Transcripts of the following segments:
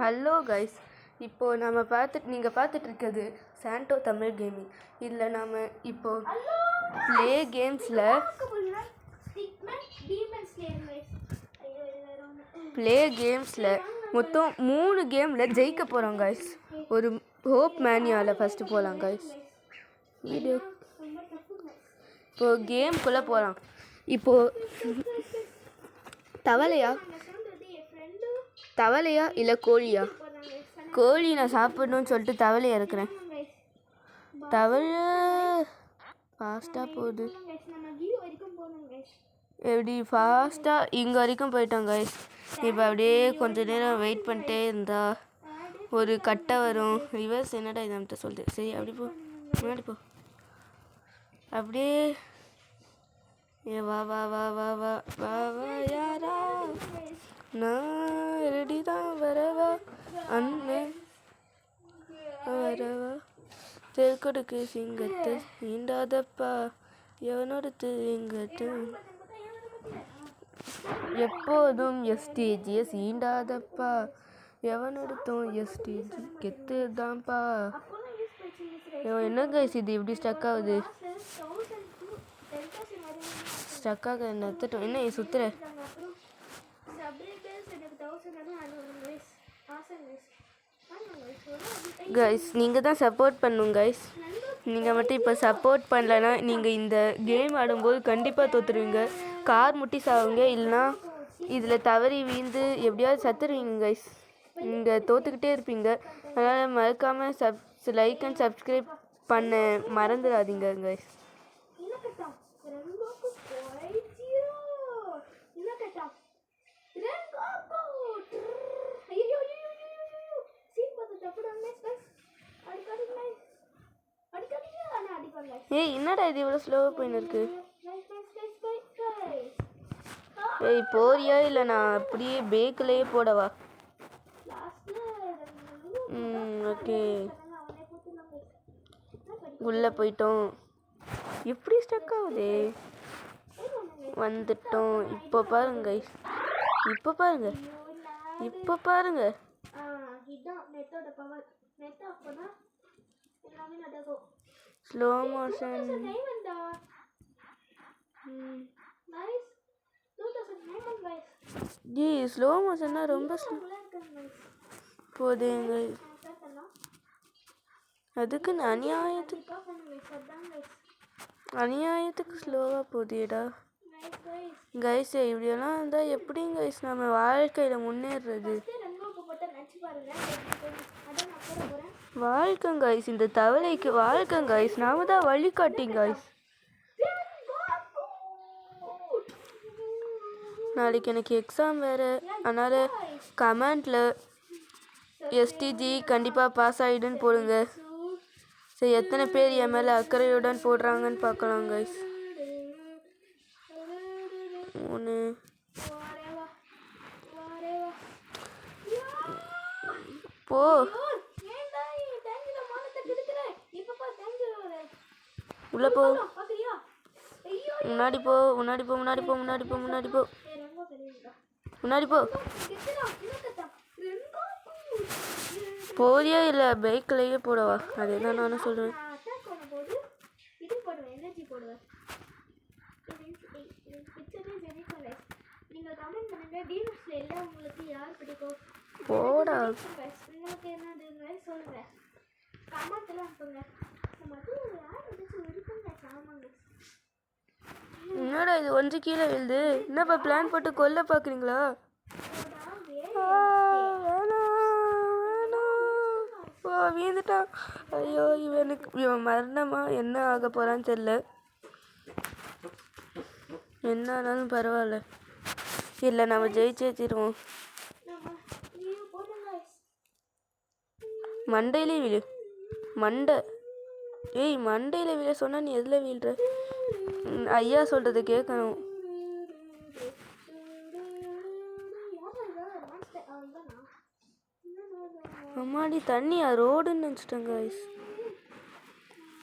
Hello guys, இப்போது நீங்கள் பார்த்துட்டு இருக்கிறது சாண்டோ தமிழ் கேமிங். இதில் நாம் இப்போது ப்ளே கேம்ஸில் மொத்தம் 3 கேமில் ஜெயிக்க போகிறோம் கைஸ். ஒரு ஹோப் மேனியாவில் ஃபஸ்ட்டு போகலாம் கைஸ். இப்போது கேம்குள்ளே போகலாம். இப்போது தவளையா இல்லை கோழியா? கோழி நான் சாப்பிடணும்னு சொல்லிட்டு தவளையை இருக்கிறேன். தவளை ஃபாஸ்ட்டாக போகுது. எப்படி ஃபாஸ்ட்டாக இங்கே வரைக்கும் போயிட்டோம் கைஸ். இப்போ அப்படியே கொஞ்சம் நேரம் வெயிட் பண்ணிட்டே இருந்தா ஒரு கட்டை வரும். ரிவர்ஸ் என்னடா இதை நம்மகிட்ட சொல்லுது. சரி அப்படி போ, முன்னாடி போ. அப்படியே வா வா வா வா வா வா வா யாரா, நான் ரெடி தான் வரவா அண்ணன் வரவா. தெற்கொடுக்கு சிங்கத்தை ஈண்டாதப்பா எவனோடுத்து எங்கட்டு எப்போதும் எஸ்டிஜிஎஸ் ஈண்டாதப்பா எவனெடுத்தும் எஸ்டிஜி கெத்து தான்ப்பா. என்ன கைஸ் இது இப்படி ஸ்டக் ஆகுது? ஸ்டக்காக நத்துட்டோம். என்ன சுத்துற கைஸ்? நீங்கள் தான் சப்போர்ட் பண்ணுங்க கைஸ். நீங்கள் மட்டும் இப்போ சப்போர்ட் பண்ணலன்னா நீங்கள் இந்த கேம் ஆடும்போது கண்டிப்பாக தோற்றுருவீங்க. கார் முட்டி சாவுங்க, இல்லைனா இதில் தவறி வீழ்ந்து எப்படியாவது சத்துருவீங்க கைஸ். நீங்கள் தோற்றுக்கிட்டே இருப்பீங்க. அதனால் மறக்காமல் லைக் அண்ட் சப்ஸ்கிரைப் பண்ண மறந்துடாதீங்க கைஸ். ஏய் என்னடா இது இவ்வளோ ஸ்லோவாக போயின்னு இருக்கு? ஏய் போறியா இல்லை நான் அப்படியே பேக்கிலேயே போடவா? ஓகே, உள்ளே போயிட்டோம். எப்படி ஸ்டக் ஆகுதே? வந்துட்டோம். இப்போ பாருங்க, இப்போ பாருங்க, இப்போ பாருங்க. Slow motion. ஸ்லோ மோஷன்னா ரொம்ப போதுங்க. அதுக்குன்னு அநியாயத்துக்கு ஸ்லோவாக போதேடா கைஸ். இப்படியெல்லாம் இருந்தால் எப்படி கைஸ் நம்ம வாழ்க்கையில் முன்னேறது? வாழ்க்கை கைஸ், இந்த தவளைக்கு வாழ்க்கை கைஸ். நாம தான் வழிகாட்டிங்க கைஸ். நாளைக்கு எனக்கு எக்ஸாம் வேறு. அதனால் கமெண்டில் எஸ்டிஜி கண்டிப்பாக பாஸ் ஆகிடுன்னு போடுங்க. சரி, எத்தனை பேர் என் மேலே அக்கறையுடன் போடுறாங்கன்னு பார்க்கலாம் கைஸ். 3 போ. உள்ள போ, முன்னாடி போ, முன்னாடி போ, முன்னாடி போ, முன்னாடி போ, முன்னாடி போ, முன்னாடி போ. போறியா இல்லை பைக்லேயே போடவா? அது என்ன நானும் சொல்கிறேன். போடா. என்னடா இது ஒன்று கீழே விழுது? என்னப்பா பிளான் போட்டு கொல்ல பார்க்குறீங்களா? வீந்துட்டான். ஐயோ, இவன் மரணமா என்ன ஆக போறான்னு தெரியல. என்ன ஆனாலும் பரவாயில்ல. இல்லை நம்ம ஜெயிச்சே தீருவோம். மண்டையிலே விழு, மண்டை. ஏய் மண்டையில் விழ சொன்னால் நீ எதில் வீழ்ற? ஐயா சொல்கிறது கேட்கணும். அம்மாடி தண்ணியா? ரோடுன்னு நினச்சிட்டேன் கைஸ்.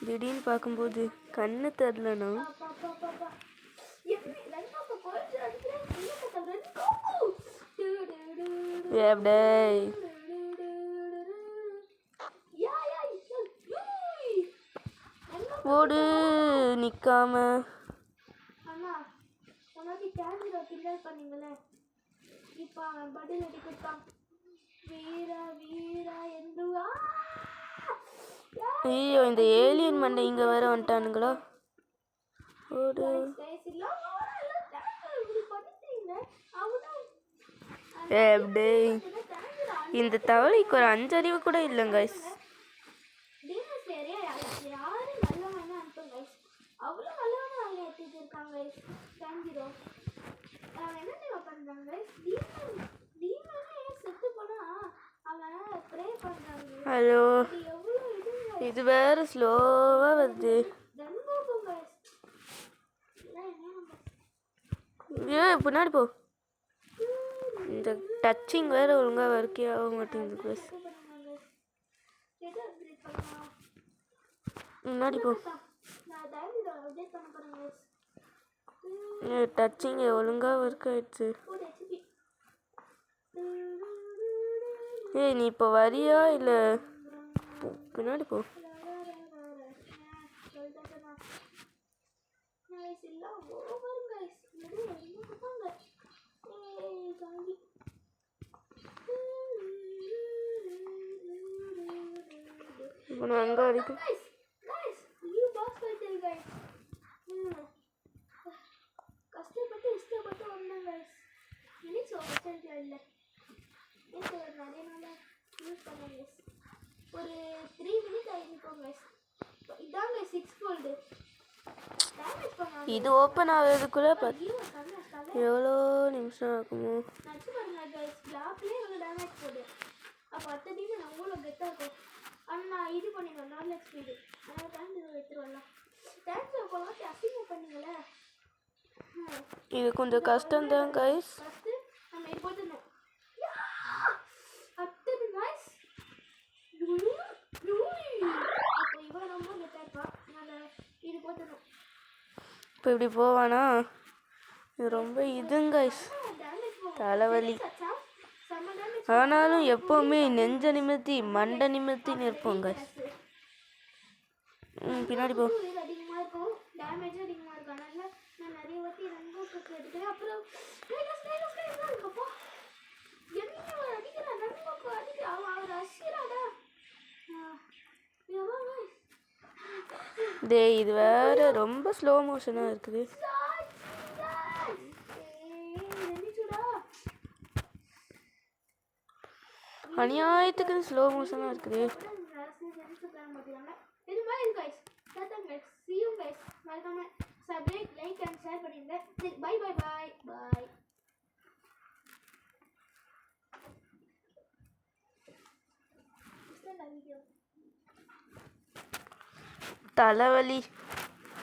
திடீர்னு பார்க்கும்போது கண்ணு தெரிலனா. எப்படே ஓடு நிற்காம. அண்ணா உனக்கு கேமரா கிண்டல் பண்ணீங்களே, இப்போ அவன் பதில் அடிக்கிட்டான். வீரா வீரா எந்துவா. ஐயோ இந்த ஏலியன் மண்டை இங்கே வேற வந்துட்டானுங்களா. ஓடு எப்படி இந்த தவளைக்கு ஒரு 5 அறிவு கூட இல்லைங்க. ஹலோ இது வேற ஸ்லோவா வருது. பின்னாடி போ. இந்த டச்சிங் வேற ஒழுங்காக ஒர்க்கே ஆக மாட்டேங்குது. பஸ் முன்னாடி போ. டச்சிங் ஒழுங்காக ஒர்க் ஆயிடுச்சு. ஏய் நீ இப்போ வரியா இல்லை பின்னாடி போ. அங்கே வரைக்கும் கஷ்டப்பட்டு இஷ்டப்பட்டு வந்தேன் கைஸ். மினிட்ஸ் வெப்சைட்டில் இல்லை நிறைய நாள் யூஸ் பண்ணேன் கைஸ். ஒரு 3 மினிட் ஆகிருக்கோம் கைஸ். இதான் கைஸ் 6 கோல்டு டேமேஜ் பண்ணாங்க. இது ஓப்பன் ஆகிறதுக்குள்ளே எவ்வளோ நிமிஷம் ஆகுமோ நச்சு பாருங்க கைஸ். பிளாக்லேயே எவ்வளோ டேமேஜ் போகுது. அப்போ அடுத்த டீம் நம்மளும் கெத்தாக இருக்கும். ஆனால் நான் இது பண்ணிடுவேன் நார்மல் ஸ்பீடு. அதனால் டேமேஜ் எடுத்துகிட்டு வரலாம். டேமேஜ் போகலாம் அசிங்கம் பண்ணிங்களே. இது கொஞ்சம் கஷ்டம்தான் கைஸ். நம்ம இப்போ போட்டணும். இப்போ இப்படி போவானா? இது ரொம்ப இதுங்க கைஸ் தலைவலி. ஆனாலும் எப்போவுமே நெஞ்ச நிமித்தி மண்டை நிமித்தி நிற்போம் கைஸ். பின்னாடி போ. டேய் இது வேற ரொம்ப ஸ்லோ மோஷனாக இருக்குது. அநியாயத்துக்கு ஸ்லோ மோஷனாக இருக்குது.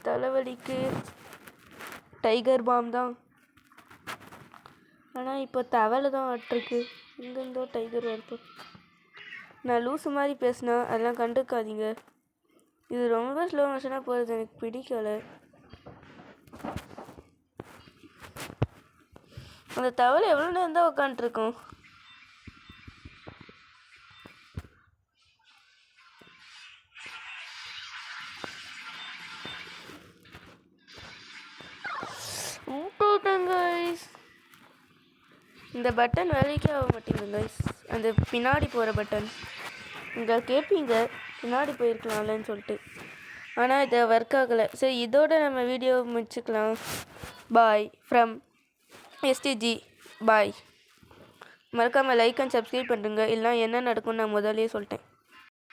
தலைவலிக்கு டைகர் பாம் தான். ஆனால் இப்போ தவளை தான் ஆட்டிருக்கு. இங்கேருந்தோ டைகர் வருது. நான் லூஸு மாதிரி பேசினா அதெல்லாம் கண்டுக்காதீங்க. இது ரொம்ப ஸ்லோ மோஷனாக போகிறது எனக்கு பிடிக்கலை. அந்த தவளை எவ்வளோ நேரம் தான் உட்காந்துருக்கோம். இந்த பட்டன் வேலைக்கே ஆக மாட்டேங்குது கைஸ். அந்த பின்னாடி போகிற பட்டன் இங்கே கேட்பீங்க பின்னாடி போயிருக்கலாம்லன்னு சொல்லிட்டு. ஆனால் இதை ஒர்க் ஆகலை. சரி இதோட நம்ம வீடியோ முடிச்சுக்கலாம். Bye from STG. பாய். மறக்காமல் லைக் அண்ட் சப்ஸ்கிரைப் பண்ணுங்க. இல்லைனா என்ன நடக்கும்னு நான் முதலே சொல்லிட்டேன்.